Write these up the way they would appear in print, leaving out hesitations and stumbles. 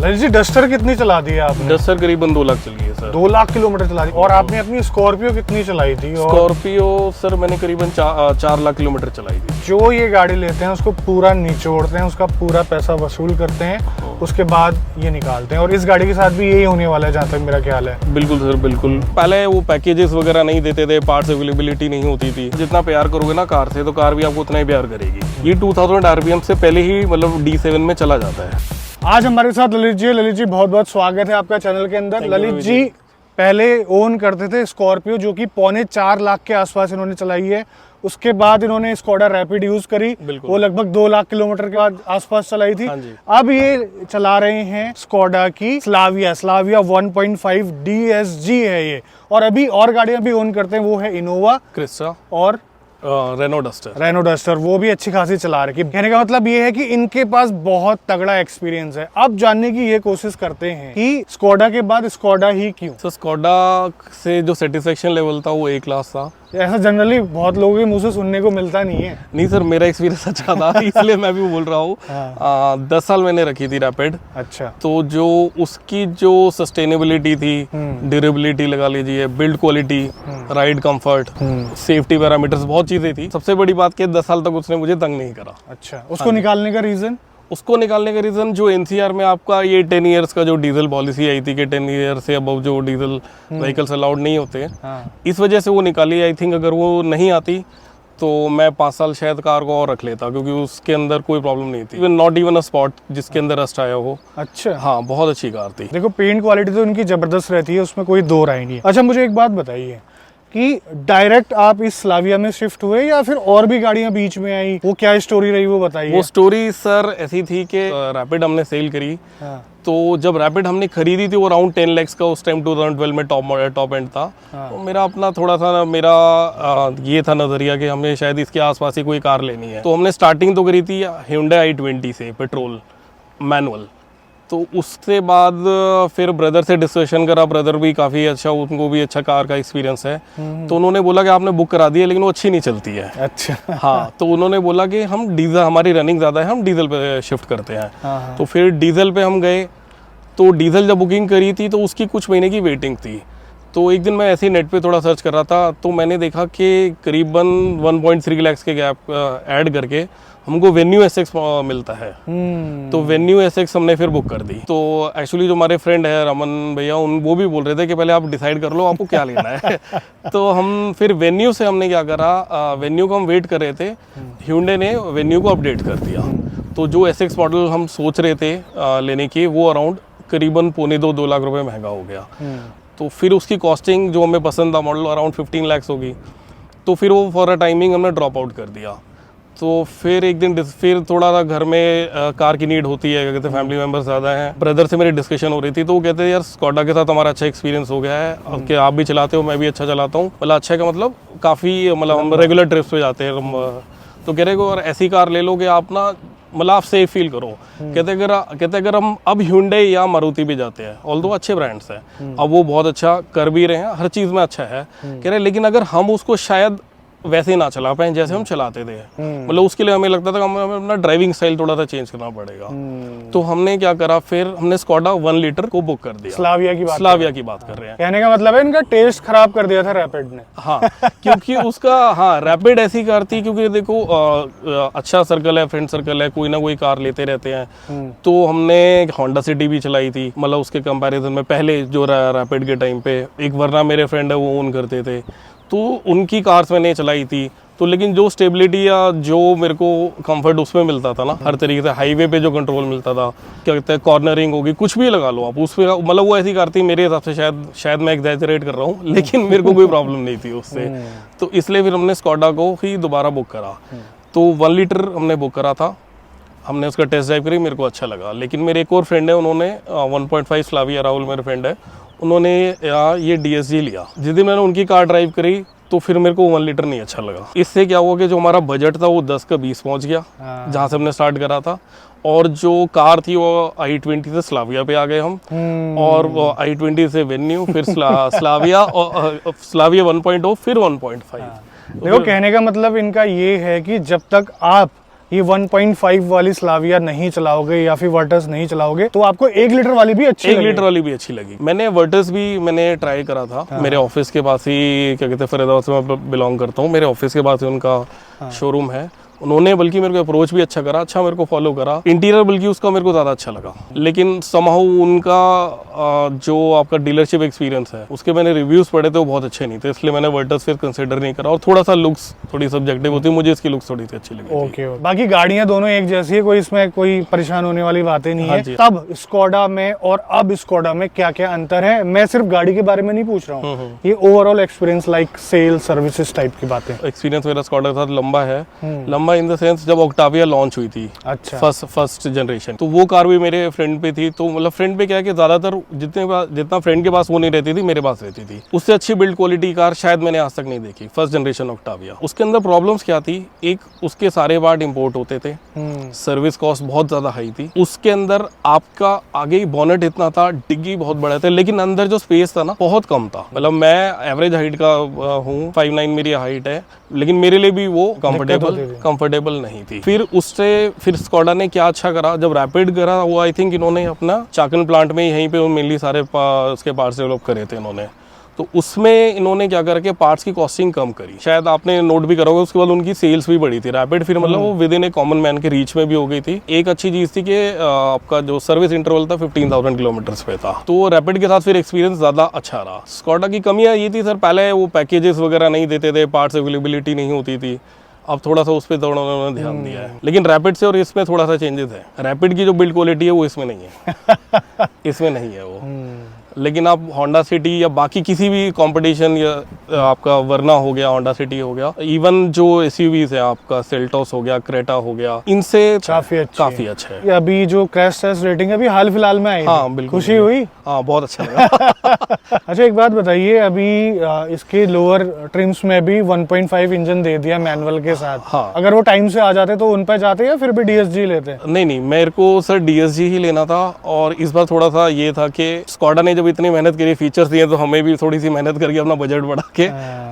Lalit ji, duster कितनी चला दी है आपने? डस्टर करीबन 2 लाख चली है सर। 2 लाख किलोमीटर चला दी। और आपने अपनी स्कॉर्पियो कितनी चलाई थी? स्कॉर्पियो सर मैंने करीबन 4 लाख किलोमीटर चलाई थी। जो ये गाड़ी लेते हैं उसको पूरा निचोड़ते हैं, उसका पूरा पैसा वसूल करते हैं, उसके बाद ये निकालते हैं। और इस गाड़ी के साथ भी यही होने वाला है जहाँ तक मेरा ख्याल है। बिल्कुल सर, बिल्कुल। पहले वो पैकेजेस वगैरह नहीं देते थे, पार्ट्स अवेलेबिलिटी नहीं होती थी। जितना प्यार करोगे ना कार से, तो कार भी आपको उतना ही प्यार करेगी। ये 2000 RPM से पहले ही मतलब D7 में चला जाता है। आज हमारे साथ ललित जी। ललित जी, बहुत बहुत स्वागत है आपका चैनल के अंदर। ललित जी पहले ओन करते थे स्कॉर्पियो, जो कि 4.25 लाख के आसपास इन्होंने चलाई है। उसके बाद इन्होंने स्कोडा रैपिड यूज करी, वो लगभग 2 लाख किलोमीटर के बाद आसपास चलाई थी। अब ये चला रहे हैं स्कोडा की स्लाविया 1.5 DSG है ये। और अभी और गाड़ियां भी ओन करते हैं, वो है इनोवा, क्रिस्टा और रेनो डस्टर। वो भी अच्छी खासी चला रही है। कहने का मतलब ये है कि इनके पास बहुत तगड़ा एक्सपीरियंस है। अब जानने की ये कोशिश करते हैं कि स्कोडा के बाद स्कोडा ही क्यों? तो स्कोडा से जो सेटिस्फेक्शन लेवल था वो A क्लास था। ऐसा जनरली बहुत लोगों के मुंह से सुनने को मिलता नहीं है। नहीं सर, मेरा एक्सपीरियंस अच्छा था इसलिए मैं भी बोल रहा हूँ। 10 साल मैंने रखी थी रैपिड। अच्छा। तो जो उसकी जो सस्टेनेबिलिटी थी, ड्यूरेबिलिटी लगा लीजिए, build quality, ride comfort, safety parameters, बहुत चीजें थी। सबसे बड़ी बात कि 10 साल तक उसने मुझे तंग नहीं करा। अच्छा, उसको निकालने का रीजन? उसको निकालने का रीज़न जो NCR में आपका ये 10 इयर्स का जो डीजल पॉलिसी आई थी कि 10 ईयर से अबव जो डीजल व्हीकल्स अलाउड नहीं होते हैं, इस वजह से वो निकाली। आई थिंक अगर वो नहीं आती तो मैं 5 साल शायद कार को और रख लेता, क्योंकि उसके अंदर कोई प्रॉब्लम नहीं थी। नॉट इवन अ स्पॉट जिसके अंदर रस्ट आया हो। अच्छा। हाँ, बहुत अच्छी कार थी। देखो, पेंट क्वालिटी तो उनकी जबरदस्त रहती है, उसमें कोई दो राय नहीं है। अच्छा, मुझे एक बात बताइए कि डायरेक्ट आप इस स्लाविया में शिफ्ट हुए या फिर और भी गाड़ियां बीच में आई? वो क्या स्टोरी रही, वो बताइए। वो स्टोरी सर ऐसी थी कि रैपिड हमने सेल करी। तो जब रैपिड हमने खरीदी थी वो अराउंड 10 लाख का उस टाइम 2012 में टॉप एंड था। तो मेरा अपना थोड़ा सा मेरा ये था नजरिया कि हमें शायद इसके आसपास ही कोई कार लेनी है। तो हमने स्टार्टिंग तो करी थी Hyundai i20 से, पेट्रोल मैनुअल। तो उसके बाद फिर ब्रदर से डिस्कशन करा। ब्रदर भी काफ़ी अच्छा, उनको भी अच्छा कार का एक्सपीरियंस है। तो उन्होंने बोला कि आपने बुक करा दी है लेकिन वो अच्छी नहीं चलती है। अच्छा। हाँ, तो उन्होंने बोला कि हम डीजल, हमारी रनिंग ज़्यादा है, हम डीजल पे शिफ्ट करते हैं। तो फिर डीजल पे हम गए। तो डीजल जब बुकिंग करी थी तो उसकी कुछ महीने की वेटिंग थी। तो एक दिन मैं ऐसे ही नेट पे थोड़ा सर्च कर रहा था, तो मैंने देखा कि करीबन 1.3 लाख के गैप ऐड करके हमको वेन्यू SX मिलता है। तो वेन्यू SX हमने फिर बुक कर दी। तो एक्चुअली जो हमारे फ्रेंड है रमन भैया, वो भी बोल रहे थे कि पहले आप डिसाइड कर लो आपको क्या लेना है। तो हम फिर वेन्यू से हमने क्या करा, वेन्यू को हम वेट कर रहे थे, Hyundai ने वेन्यू को अपडेट कर दिया। तो जो SX मॉडल हम सोच रहे थे लेने की, वो अराउंड करीबन 2.25 लाख रुपए महंगा हो गया। तो फिर उसकी कॉस्टिंग जो हमें पसंद था मॉडल अराउंड 15 लाख होगी। तो फिर वो फॉर अ टाइमिंग हमने ड्रॉप आउट कर दिया। तो फिर एक दिन फिर थोड़ा सा घर में कार की नीड होती है, कहते फैमिली मेंबर्स ज़्यादा हैं। ब्रदर से मेरी डिस्कशन हो रही थी, तो वो कहते हैं यार स्कोडा के साथ हमारा अच्छा एक्सपीरियंस हो गया है कि आप भी चलाते हो, मैं भी अच्छा चलाता हूँ। मतलब अच्छा का मतलब काफ़ी, मतलब हम रेगुलर ट्रिप्स पे जाते हैं। तो कह रहे को और ऐसी कार ले लो कि आप ना मतलब आप सेफ फील करो। कहते अगर हम अब Hyundai या मारुति भी जाते हैं, ऑल्दो अच्छे ब्रांड्स हैं, अब वो बहुत अच्छा कर भी रहे हैं, हर चीज़ में अच्छा है, कह रहे लेकिन अगर हम उसको शायद वैसे ही ना चला पाए जैसे हम चलाते थे, मतलब उसके लिए हमें लगता था कि हमें अपना ड्राइविंग स्टाइल थोड़ा सा चेंज करना पड़ेगा। तो हमने क्या करा, फिर हमने स्कोडा 1 लीटर को बुक कर दिया। स्लाविया की बात कर रहे हैं। कहने का मतलब है इनका टेस्ट खराब कर दिया था रैपिड ने। हाँ, क्योंकि उसका रैपिड ऐसी कार थी, क्योंकि देखो अच्छा सर्कल है, फ्रेंड सर्कल है, कोई ना कोई कार लेते रहते हैं। तो हमने होंडा सिटी भी चलाई थी, मतलब उसके कंपैरिजन में पहले जो रैपिड के टाइम पे एक वरना मेरे फ्रेंड है वो ओन करते थे, तो उनकी कार्स मैंने चलाई थी। तो लेकिन जो स्टेबिलिटी या जो मेरे को कंफर्ट उसमें मिलता था ना, हर तरीके से हाईवे पे जो कंट्रोल मिलता था, क्या कहते हैं कॉर्नरिंग होगी, कुछ भी लगा लो आप उसमें, मतलब वो ऐसी कार थी मेरे हिसाब से, शायद मैं एग्जैजरेट कर रहा हूँ, लेकिन मेरे को कोई प्रॉब्लम नहीं थी उससे। तो इसलिए फिर हमने स्कोडा को ही दोबारा बुक करा। तो 1 लीटर हमने बुक करा था, हमने उसका टेस्ट ड्राइव करी, मेरे को अच्छा लगा। लेकिन मेरे एक और फ्रेंड है, उन्होंने 1.5 स्लाविया, राहुल मेरे फ्रेंड है, उन्होंने ये DSG लिया। जिस दिन मैंने उनकी कार ड्राइव करी तो फिर मेरे को 1 लीटर नहीं अच्छा लगा। इससे क्या हुआ कि जो हमारा बजट था वो 10 का 20 पहुंच गया, जहाँ से हमने स्टार्ट करा था। और जो कार थी वो i20 से स्लाविया पे आ गए हम, और i20 से वेन्यू, फिर स्लाविया, और स्लाविया 1.0, फिर 1.5। देखो, कहने का मतलब इनका ये है कि जब तक आप ये 1.5 वाली स्लाविया नहीं चलाओगे या फिर वर्टस नहीं चलाओगे तो आपको 1 लीटर वाली भी अच्छी 1 लीटर वाली भी अच्छी लगी। मैंने वर्टस भी मैंने ट्राई करा था। मेरे ऑफिस के पास ही, क्या कहते हैं, फरीदाबाद से मैं बिलोंग करता हूँ, मेरे ऑफिस के पास ही उनका शोरूम है। उन्होंने बल्कि मेरे को अप्रोच भी अच्छा करा, अच्छा मेरे को फॉलो करा। इंटीरियर बल्कि उसका मेरे को ज़्यादा अच्छा लगा, लेकिन समहाउ उनका जो आपका डीलरशिप एक्सपीरियंस है उसके मैंने रिव्यूज़ पढ़े थे, वो बहुत अच्छे नहीं थे, इसलिए मैंने वर्टस फिर कंसिडर नहीं करा। और थोड़ा सा लुक्स थोड़ी सब्जेक्टिव होती है, मुझे इसकी लुक्स थोड़ी सी अच्छी लगी। ओके, बाकी गाड़ियाँ दोनों एक जैसी है, कोई इसमें कोई परेशान होने वाली बातें नहीं है। तब स्कोडा में और अब स्कोडा में क्या क्या अंतर है, मैं सिर्फ गाड़ी के बारे में नहीं पूछ रहा हूँ, ये overall experience like sale services type की बातें। एक्सपीरियंस मेरा स्कोडा के साथ लंबा है, लंबा इन द सेंस जब ऑक्टाविया लॉन्च हुई थी, अच्छा, फर्स्ट जनरेशन, तो वो कार भी मेरे फ्रेंड पे थी। तो मतलब फ्रेंड पे क्या है कि ज्यादातर जितना फ्रेंड के पास वो नहीं रहती थी, मेरे पास रहती थी। उससे अच्छी बिल्ड क्वालिटी कार शायद मैंने आज तक नहीं देखी, फर्स्ट जनरेशन ऑक्टाविया। उसके अंदर प्रॉब्लम्स क्या थी, एक उसके सारे पार्ट इंपोर्ट होते थे, सर्विस कॉस्ट बहुत ज्यादा हाई थी। उसके अंदर आपका आगे ही बॉनेट इतना था, डिग्गी बहुत बड़ा था, लेकिन अंदर जो स्पेस था ना बहुत कम था। मतलब मैं एवरेज हाइट का हूँ, 5'9" मेरी हाइट है, लेकिन मेरे लिए भी वो कंफर्टेबल नहीं थी। फिर स्कोडा ने क्या अच्छा करा, जब रैपिड करा वो आई थिंक इन्होंने अपना चाकन प्लांट में यहीं पे मेनली सारे उसके पार्ट्स डेवलप करे थे इन्होंने। तो उसमें इन्होंने क्या करके पार्ट्स की कॉस्टिंग कम करी, शायद आपने नोट भी करा होगा। उसके बाद उनकी सेल्स भी बढ़ी थी रैपिड, फिर मतलब वो with in A common man के रीच में भी हो गई थी। एक अच्छी चीज थी कि आपका जो सर्विस इंटरवल था 15,000 किलोमीटर्स पे था, तो रैपिड के साथ फिर एक्सपीरियंस ज्यादा अच्छा रहा। स्कोडा की कमियां ये थी सर, पहले वो पैकेजेस वगैरह नहीं देते थे, पार्ट्स अवेलेबिलिटी नहीं होती थी। अब थोड़ा सा उस पर थोड़ा उन्होंने ध्यान दिया है, लेकिन रैपिड से और इसमें थोड़ा सा चेंजेस है। रैपिड की जो बिल्ड क्वालिटी है वो इसमें नहीं है इसमें नहीं है वो। लेकिन आप होंडा सिटी या बाकी किसी भी कंपटीशन या आपका वरना हो गया, होंडा सिटी हो गया, इवन जो एसयूवीज है आपका सेल्टोस हो गया, क्रेटा हो गया, इनसे काफी अच्छा है। अभी जो क्रैश टेस्ट रेटिंग अभी हाल फिलहाल में आई, हाँ बिल्कुल, खुशी हुई, हाँ बहुत अच्छा लगा। अच्छा, एक बात बताइए, अभी इसके लोअर ट्रिम्स में भी 1.5 इंजन दे दिया मैनुअल के साथ। हाँ, अगर वो टाइम से आ जाते तो उन पे जाते या फिर भी डीएसजी लेते? नहीं, मेरे को सर डीएसजी ही लेना था। और इस बार थोड़ा सा ये था कि स्कोडा ने जब इतनी मेहनत करी, फीचर्स दिए, तो हमें भी थोड़ी सी मेहनत करके अपना बजट बढ़ा के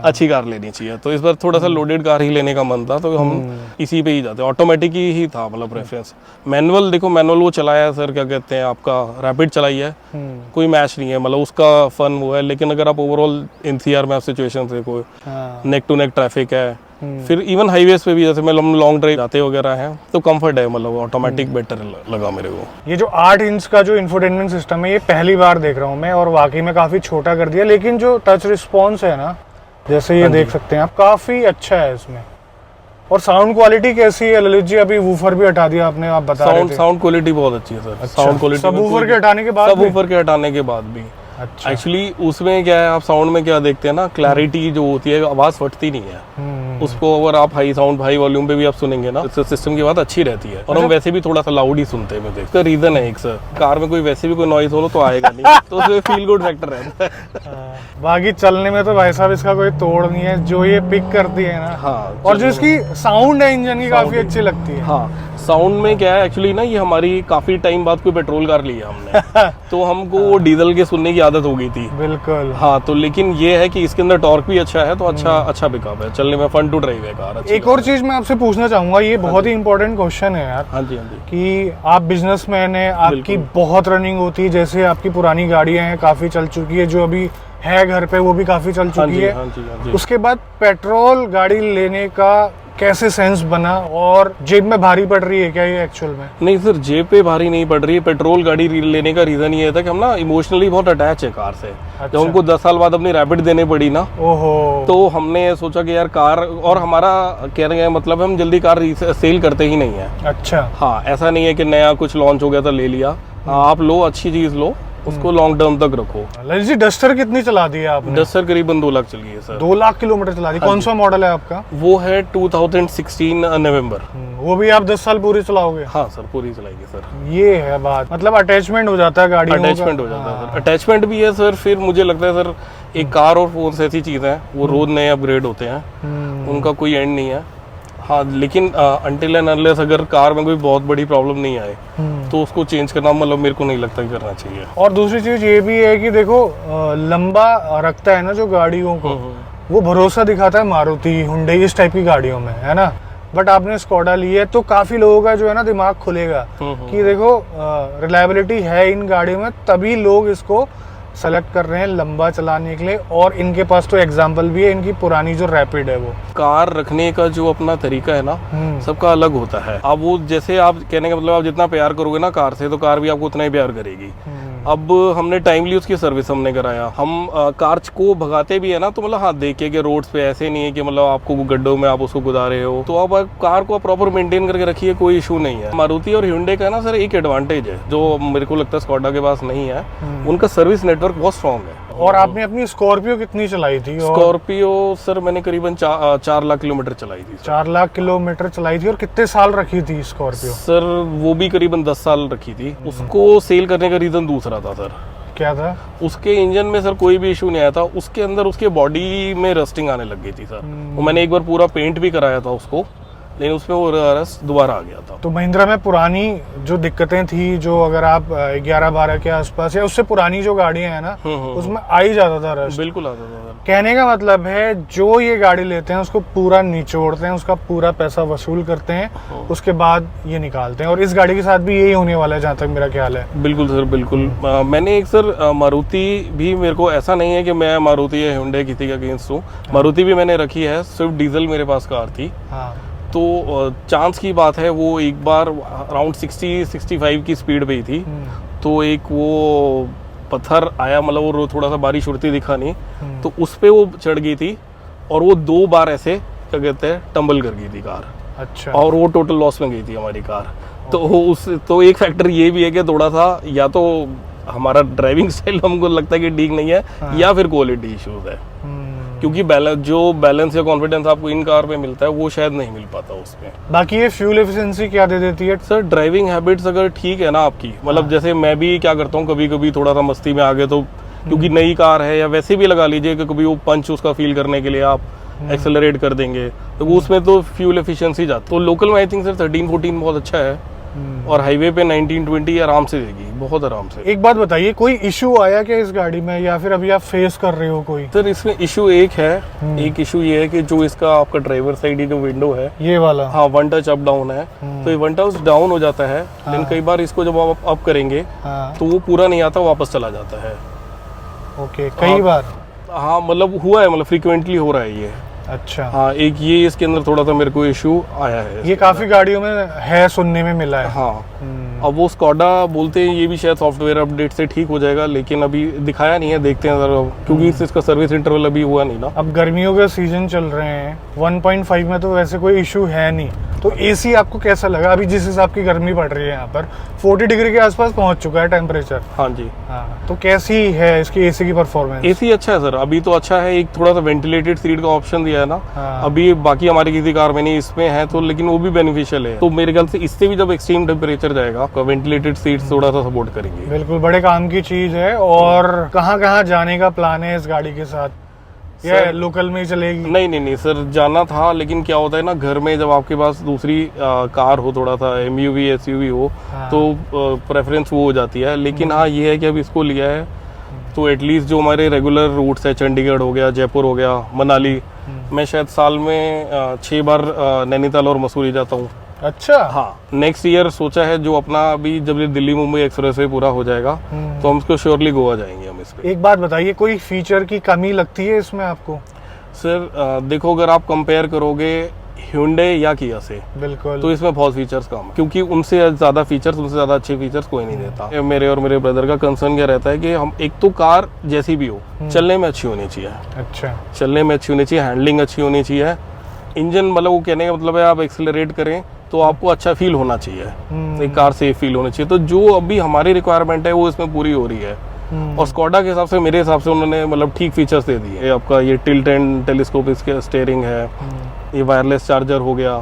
अच्छी कार लेनी चाहिए। तो इस बार थोड़ा सा लोडेड कार ही लेने का मन था, तो हम इसी पे ही जाते। ऑटोमेटिक ही था मतलब प्रेफरेंस। मैनुअल देखो, मैनुअल वो चलाया है सर, क्या कहते हैं आपका रैपिड चलाई है, कोई मैच नहीं है, मतलब उसका फन वो है। लेकिन अगर आप ओवरऑल एनसीआर में आप सिचुएशन से कोई नेक टू नेक ट्रैफिक है, फिर इवन हाईवेज पे भी जैसे मैं लॉन्ग ड्राइव जाते वगैरह हैं तो कंफर्ट है, मतलब ऑटोमेटिक बेटर लगा मेरे को। ये जो 8 इंच का जो इंफोटेनमेंट सिस्टम है, ये पहली बार देख रहा हूँ मैं, और वाकई में काफी छोटा कर दिया। लेकिन जो टच रिस्पॉन्स है ना, जैसे ये देख सकते हैं आप, काफी अच्छा है इसमें। और साउंड क्वालिटी कैसी है ललित जी? अभी वूफर भी हटा दिया आपने, आप बता रहे थे। साउंड क्वालिटी बहुत अच्छी है सर। साउंड क्वालिटी सब वूफर के हटाने के बाद भी अच्छा। एक्चुअली उसमें क्या है, आप साउंड में क्या देखते हैं ना, क्लैरिटी जो होती है, आवाज फटती नहीं है। उसको अगर आप हाई साउंड, हाई वॉल्यूम पे भी आप सुनेंगे ना, तो सिस्टम की बात अच्छी रहती है। और हम वैसे भी थोड़ा सा लाउड ही सुनते हैं। इसका रीजन है एक सर, कार में कोई वैसे भी कोई नॉइज हो तो आएगा नहीं, तो उसमें फील गुड फैक्टर रहता है। बाकी चलने में तो भाई साहब इसका कोई तोड़ नहीं है, जो ये पिक करती है ना। हाँ, और जो इसकी साउंड है इंजन की, काफी अच्छी लगती है। हाँ, साउंड में क्या है एक्चुअली ना, ये हमारी काफी टाइम बाद कोई पेट्रोल कार ली है हमने तो हमको वो डीजल के सुनने की आदत हो गई थी। बिल्कुल। हाँ, तो लेकिन ये है कि इसके अंदर टॉर्क भी अच्छा है, तो अच्छा पिकअप है, चलने में फन टू ड्राइव है कार। एक और चीज मैं आपसे पूछना चाहूंगा, ये बहुत ही इंपॉर्टेंट क्वेश्चन है यार। हाँ जी, कि आप बिजनेसमैन है, आपकी बहुत रनिंग होती है, जैसे आपकी पुरानी गाड़ियां हैं काफी चल चुकी है, जो अभी है घर पे वो भी काफी चल चुकी है। हाँ जी। उसके बाद पेट्रोल गाड़ी लेने का कैसे सेंस बना, और जेब में भारी पड़ रही है क्या ये एक्चुअल में? नहीं सर, जेब पे भारी नहीं पड़ रही है। पेट्रोल गाड़ी लेने का रीजन ये था कि हम ना इमोशनली बहुत अटैच है कार से। अच्छा। जब हमको 10 साल बाद अपनी रैपिड देने पड़ी ना, तो हमने सोचा कि यार कार, और हमारा कहने का मतलब हम जल्दी कार सेल करते ही नहीं है। अच्छा। हाँ, ऐसा नहीं है कि नया कुछ लॉन्च हो गया था ले लिया। आप लो, अच्छी चीज लो, उसको लॉन्ग टर्म तक रखो। ललित जी, डस्टर कितनी चला दी है आपने? डस्टर करीबन 2 लाख चली है सर। 2 लाख किलोमीटर चला दी। कौन सा मॉडल है आपका? वो है 2016 नवंबर। वो भी आप 10 साल पूरी चलाओगे? हाँ सर, पूरी चलाएगी सर। ये है बात, मतलब अटैचमेंट हो जाता है गाड़ियों का। अटैचमेंट हो जाता है सर, अटैचमेंट भी है सर। फिर मुझे लगता है सर, एक कार और फोन से ऐसी चीज है, वो रोज नए अपग्रेड होते हैं, उनका कोई एंड नहीं है। हाँ, लेकिन अनटिल एंड अनलेस अगर कार में कोई बहुत बड़ी प्रॉब्लम नहीं आए, तो उसको चेंज करना मतलब मेरे को नहीं लगता कि करना चाहिए। और दूसरी चीज ये भी है कि देखो, लंबा रखता है ना जो गाड़ियों को, वो भरोसा दिखाता है मारुति, हुंडई, इस टाइप की गाड़ियों में, है ना। बट आपने स्कोडा ली है तो काफी लोगों का जो है ना दिमाग खुलेगा कि देखो रिलायबिलिटी है इन गाड़ियों में, तभी लोग इसको सेलेक्ट कर रहे हैं लंबा चलाने के लिए। और इनके पास तो एग्जांपल भी है, इनकी पुरानी जो रैपिड है वो कार रखने का जो अपना तरीका है ना सबका अलग होता है। अब वो जैसे आप कहने का मतलब आप जितना प्यार करोगे ना कार से, तो कार भी आपको उतना ही प्यार करेगी। अब हमने टाइमली उसकी सर्विस हमने कराया, हम कार को भगाते भी है ना तो मतलब हाथ देख के कि रोड्स पे ऐसे नहीं है कि मतलब आपको गड्ढों में आप उसको गुजारे हो, तो आप कार को प्रॉपर मेंटेन करके रखिए, कोई इशू नहीं है। मारुति और hyundai का ना सर एक एडवांटेज है जो मेरे को लगता है स्कोडा के पास नहीं है, उनका सर्विस नेटवर्क बहुत स्ट्रॉन्ग है। और आपने अपनी स्कॉर्पियो कितनी चलाई थी? स्कॉर्पियो सर मैंने करीबन 4 लाख किलोमीटर चलाई थी। 4 लाख किलोमीटर चलाई थी। और कितने साल रखी थी स्कॉर्पियो? सर वो भी करीबन 10 साल रखी थी। उसको सेल करने का रीजन दूसरा था सर। क्या था? उसके इंजन में सर कोई भी इशू नहीं आया था, उसके अंदर उसके बॉडी में रस्टिंग आने लग गई थी सर। वो मैंने एक बार पूरा पेंट भी कराया था उसको, लेकिन उसमें वो रस्ट दोबारा आ गया था। तो महिंद्रा में पुरानी जो दिक्कतें थी, जो अगर आप 11-12 के आसपास या उससे पुरानी जो गाड़ियां हैं ना, उसमें आ ही जाता था रस्ट। बिल्कुल आता था सर। कहने का मतलब है जो ये गाड़ी लेते हैं उसको पूरा निचोड़ते हैं, उसका पूरा पैसा वसूल करते हैं, उसके बाद ये निकालते हैं। और इस गाड़ी के साथ भी यही होने वाला है जहाँ तक मेरा ख्याल है। बिल्कुल सर बिल्कुल। मैंने एक सर मारुति भी, मेरे को ऐसा नहीं है कि मैं मारुति या hyundai किसी के अगेंस्ट हूँ, मारुति भी मैंने रखी है, स्विफ्ट डीजल मेरे पास कार थी। तो चांस की बात है, वो एक बार अराउंड 60-65 की स्पीड पे ही थी, तो एक वो पत्थर आया, मतलब वो थोड़ा सा बारिश उड़ती दिखा नहीं, तो उस पे वो चढ़ गई थी और वो 2 बार ऐसे क्या कहते हैं टम्बल कर गई थी कार। अच्छा। और वो टोटल लॉस में गई थी हमारी कार। तो एक फैक्टर ये भी है कि थोड़ा सा या तो हमारा ड्राइविंग स्टाइल हमको लगता है कि ठीक नहीं है, या फिर क्वालिटी इश्यूज है, क्योंकि बैलेंस या कॉन्फिडेंस आपको इन कार पे मिलता है वो शायद नहीं मिल पाता उसमें। बाकी ये फ्यूल एफिशिएंसी क्या दे देती है? सर ड्राइविंग हैबिट्स अगर ठीक है ना आपकी, मतलब जैसे मैं भी क्या करता हूँ, कभी कभी थोड़ा सा मस्ती में आ गए तो, क्योंकि नई कार है, या वैसे भी लगा लीजिए कि कभी वो पंच उसका फील करने के लिए आप एक्सेलरेट कर देंगे, तो उसमें तो फ्यूल एफिशिएंसी जाती। तो लोकल में आई थिंक सर 13-14 बहुत अच्छा है, और हाईवे पे 19-20 आराम से देगी, बहुत आराम से। एक बात बताइए, कोई इशू आया क्या इस गाड़ी में, या फिर अभी आप फेस कर रहे हो कोई? सर इसमें इशू एक है, एक इशू ये है कि जो इसका आपका ड्राइवर साइड जो विंडो है, ये वाला, हाँ, 1 टच अप डाउन है, तो ये 1 टच डाउन हो जाता है, लेकिन कई बार इसको जब आप अप करेंगे तो वो पूरा नहीं आता, वापस चला जाता है। ओके, कई बार? हाँ, मतलब हुआ है, मतलब फ्रीक्वेंटली हो रहा है ये। अच्छा। हाँ, एक ये इसके अंदर थोड़ा सा मेरे को इशू आया है, ये काफी गाड़ियों में है, सुनने में मिला है। हाँ। अब वो स्कोडा बोलते हैं ये भी शायद सॉफ्टवेयर अपडेट से ठीक हो जाएगा, लेकिन अभी दिखाया नहीं है, देखते हैं जरा, क्योंकि इसका सर्विस इंटरवल अभी हुआ नहीं ना। अब गर्मियों के सीजन चल रहे हैं, 1.5 में तो वैसे कोई इशू है नहीं, तो एसी आपको कैसा लगा? अभी जिस हिसाब की गर्मी पड़ रही है यहाँ पर 40 डिग्री के आसपास पहुंच चुका है टेम्परेचर। हाँ जी। हाँ, तो कैसी है इसकी एसी की परफॉर्मेंस? एसी अच्छा है सर, अभी तो अच्छा है। एक थोड़ा सा वेंटिलेटेड सीट का ऑप्शन दिया है ना, हाँ। अभी बाकी हमारी किसी कार में नहीं, इसमें है तो, लेकिन वो भी बेनिफिशियल है। तो मेरे ख्याल से इससे भी जब एक्सट्रीम टेम्परेचर जाएगा आपका, वेंटिलेटेड सीट थोड़ा सा सपोर्ट करेंगे। बिल्कुल, बड़े काम की चीज है। और कहाँ कहाँ जाने का प्लान है इस गाड़ी के साथ? ये लोकल में ही चलेगी? नहीं सर, जाना था, लेकिन क्या होता है ना, घर में जब आपके पास दूसरी कार हो, थोड़ा सा MUV SUV हो, हाँ। तो प्रेफरेंस वो हो जाती है। लेकिन हाँ, ये है कि अब इसको लिया है तो एटलीस्ट जो हमारे रेगुलर रूट्स है, चंडीगढ़ हो गया, जयपुर हो गया, मनाली, मैं शायद साल में 6 बार नैनीताल और मसूरी जाता हूँ। अच्छा। हाँ, नेक्स्ट ईयर सोचा है, जो अपना अभी जब ये दिल्ली मुंबई एक्सप्रेस वे पूरा हो जाएगा तो हम इसको श्योरली गोवा जाएंगे हम इस पे। एक बात बताइए, कोई फीचर की कमी लगती है इसमें आपको? सर देखो, अगर आप कंपेयर करोगे Hyundai या Kia से, बिल्कुल, तो इसमें बहुत फीचर्स कम है, क्योंकि उनसे ज़्यादा फीचर्स, उनसे ज़्यादा अच्छे फीचर्स कोई नहीं देता। मेरे और मेरे ब्रदर का कंसर्न क्या रहता है कि हम, एक तो कार जैसी भी हो, चलने में अच्छी होनी चाहिए। अच्छा। चलने में अच्छी होनी चाहिए, हैंडलिंग अच्छी होनी चाहिए, इंजन, मतलब वो कहने का मतलब है आप एक्सेलरेट करें तो आपको अच्छा फील होना चाहिए, एक कार सेफ फील होनी चाहिए। तो जो अभी हमारी रिक्वायरमेंट है वो इसमें पूरी हो रही है। और स्कोडा के हिसाब से, मेरे हिसाब से उन्होंने मतलब ठीक फीचर्स दे दिए। आपका ये टिल्ट एंड टेलीस्कोप इसके स्टीयरिंग है, ये वायरलेस चार्जर हो गया,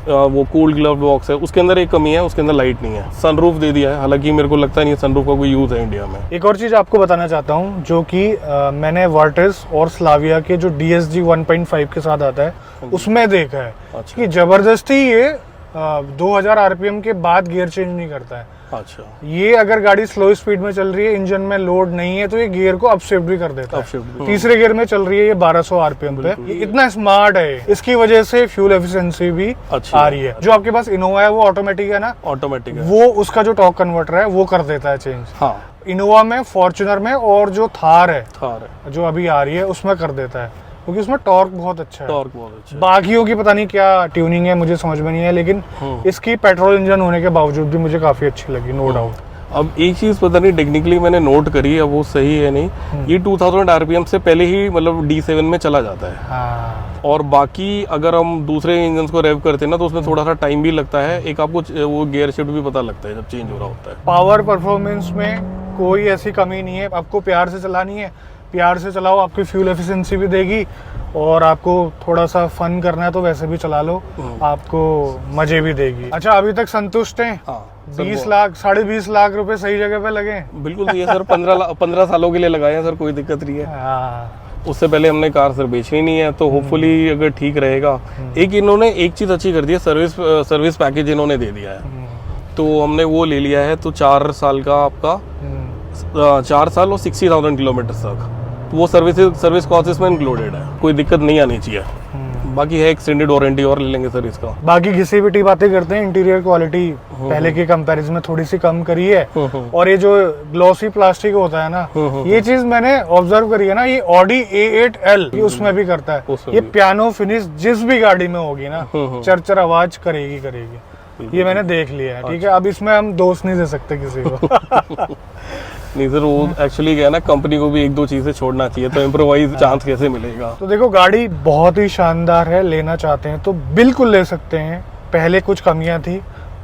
वो कूल्ड ग्लव बॉक्स है। उसके अंदर एक कमी है, उसके अंदर लाइट नहीं है। सनरूफ दे दिया है, हालांकि मेरे को लगता नहीं है सनरूफ का कोई यूज है इंडिया में। एक और चीज आपको बताना चाहता हूँ, जो कि मैंने वर्टिस और स्लाविया के जो DSG 1.5 के साथ आता है उसमें देखा है। अच्छा। कि जबरदस्ती ये 2000 आरपीएम के बाद गियर चेंज नहीं करता है। अच्छा, ये अगर गाड़ी स्लो स्पीड में चल रही है, इंजन में लोड नहीं है, तो ये गियर को अपशिफ्ट भी कर देता है। तीसरे गियर में चल रही है ये 1200 आरपीएम पे। ये इतना स्मार्ट है, इसकी वजह से फ्यूल एफिशिएंसी भी आ रही है। जो आपके पास इनोवा है वो ऑटोमेटिक है ना, ऑटोमेटिक है, वो उसका जो टॉर्क कन्वर्टर है वो कर देता है चेंज। हाँ, इनोवा में, फॉर्च्यूनर में और जो थार है जो अभी आ रही है उसमें कर देता है, क्योंकि उसमें टॉर्क बहुत अच्छा है। टॉर्क बहुत अच्छा है। बाकियों की पता नहीं क्या ट्यूनिंग है, मुझे समझ में नहीं है, लेकिन इसकी पेट्रोल इंजन होने के बावजूद भी मुझे काफी अच्छी लगी, नो डाउट। अब एक चीज पता नहीं टेक्निकली मैंने नोट करी है, वो सही है नहीं, ये 2000 आरपीएम से पहले ही मतलब D7 में चला जाता है। हाँ। और बाकी अगर हम दूसरे इंजन को रेव करते हैं ना, तो उसमें थोड़ा सा टाइम भी लगता है, एक आपको वो गियर शिफ्ट भी पता लगता है जब चेंज हो रहा होता है। पावर परफॉर्मेंस में कोई ऐसी कमी नहीं है, आपको प्यार से चलानी है, प्यार से चलाओ, आपकी फ्यूल एफिशिएंसी भी देगी, और आपको थोड़ा सा फन करना है तो वैसे भी चला लो, आपको मजे भी देगी। अच्छा, अभी तक संतुष्ट हैं? हाँ, 20 लाख 20.5 लाख रुपए सही जगह पे लगे? बिल्कुल सही है सर, 15 सालों के लिए लगाए हैं सर, कोई दिक्कत नहीं है। हाँ। उससे पहले हमने कार सर बेचनी नहीं है, तो होपफुली अगर ठीक रहेगा। एक इन्होंने एक चीज अच्छी कर दी है, सर्विस पैकेज इन्होंने दे दिया है, तो हमने वो ले लिया है। तो 4 साल का आपका 4 साल और 60,000 किलोमीटर तक, तो वो सर्विस कॉस्ट इसमें इंक्लूडेड है, कोई दिक्कत नहीं आनी चाहिए। बाकी है एक्सटेंडेड वारंटी और ले लेंगे सर इसका। बाकी घिसी पिटी बातें करते हैं, इंटीरियर क्वालिटी पहले के कंपैरिजन में थोड़ी सी कम करी है, और ये जो ग्लॉसी प्लास्टिक होता है ना, ये चीज मैंने ऑब्जर्व करी है ना, ये ऑडी A8L ये उसमें भी करता है। ये पियानो फिनिश जिस भी गाड़ी में होगी ना, चरचर आवाज करेगी। ये मैंने देख लिया है, ठीक है। अब इसमें हम दोष नहीं दे सकते किसी को। नहीं सर, वो एक्चुअली क्या है ना, कंपनी को भी 1-2 चीजें छोड़ना चाहिए, तो इम्प्रोवाइज चांस कैसे मिलेगा। तो देखो, गाड़ी बहुत ही शानदार है, लेना चाहते हैं तो बिल्कुल ले सकते हैं। पहले कुछ कमियां थी,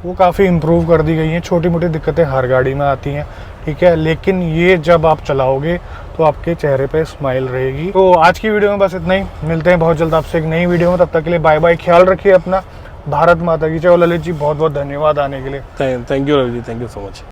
वो काफ़ी इम्प्रूव कर दी गई हैं। छोटी मोटी दिक्कतें हर गाड़ी में आती हैं, ठीक है, लेकिन ये जब आप चलाओगे तो आपके चेहरे पे स्माइल रहेगी। तो आज की वीडियो में बस इतना ही, मिलते हैं बहुत जल्द आपसे एक नई वीडियो में, तब तक के लिए बाय बाय, ख्याल रखिए अपना, भारत माता की जय। और ललित जी बहुत बहुत धन्यवाद आने के लिए। Thank you Ravi ji, thank you so much.